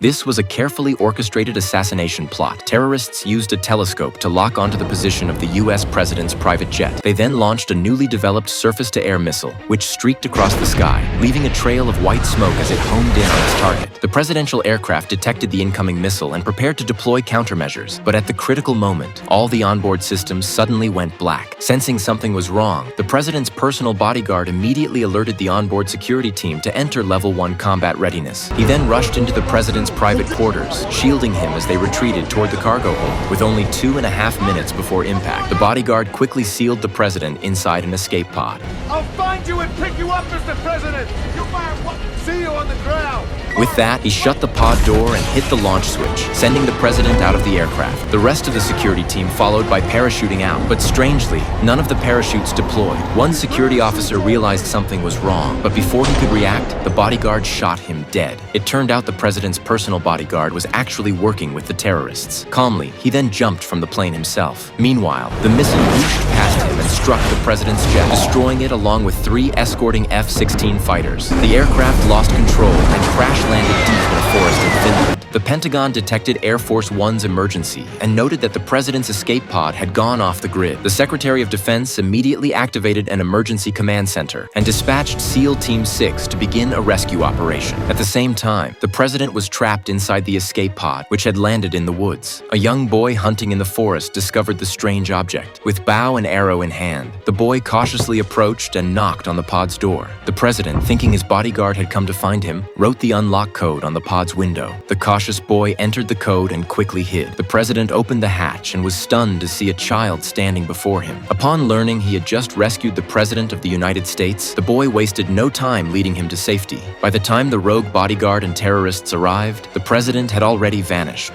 This was a carefully orchestrated assassination plot. Terrorists used a telescope to lock onto the position of the US president's private jet. They then launched a newly developed surface-to-air missile, which streaked across the sky, leaving a trail of white smoke as it homed in on its target. The presidential aircraft detected the incoming missile and prepared to deploy countermeasures, but at the critical moment, all the onboard systems suddenly went black. Sensing something was wrong, the president's personal bodyguard immediately alerted the onboard security team to enter Level 1 combat readiness. He then rushed into the president's private quarters, shielding him as they retreated toward the cargo hold. With only 2.5 minutes before impact, the bodyguard quickly sealed the president inside an escape pod. I'll find you and pick you up, Mr. President! You fire what? See you on the ground! With that, he shut the pod door and hit the launch switch, sending the president out of the aircraft. The rest of the security team followed by parachuting out, but strangely, none of the parachutes deployed. One security officer realized something was wrong, but before he could react, the bodyguard shot him dead. It turned out the president's personal bodyguard was actually working with the terrorists. Calmly, he then jumped from the plane himself. Meanwhile, the missile whooshed past him and struck the president's jet, destroying it along with 3 escorting F-16 fighters. The aircraft lost control and crash-landed deep in a forest in Finland. The Pentagon detected Air Force One's emergency and noted that the president's escape pod had gone off the grid. The Secretary of Defense immediately activated an emergency command center and dispatched SEAL Team 6 to begin a rescue operation. At the same time, the president was trapped inside the escape pod, which had landed in the woods. A young boy hunting in the forest discovered the strange object. With bow and arrow in hand, the boy cautiously approached and knocked on the pod's door. The president, thinking his bodyguard had come to find him, wrote the unlock code on the pod's window. The cautious boy entered the code and quickly hid. The president opened the hatch and was stunned to see a child standing before him. Upon learning he had just rescued the president of the United States, the boy wasted no time leading him to safety. By the time the rogue bodyguard and terrorists arrived, the president had already vanished.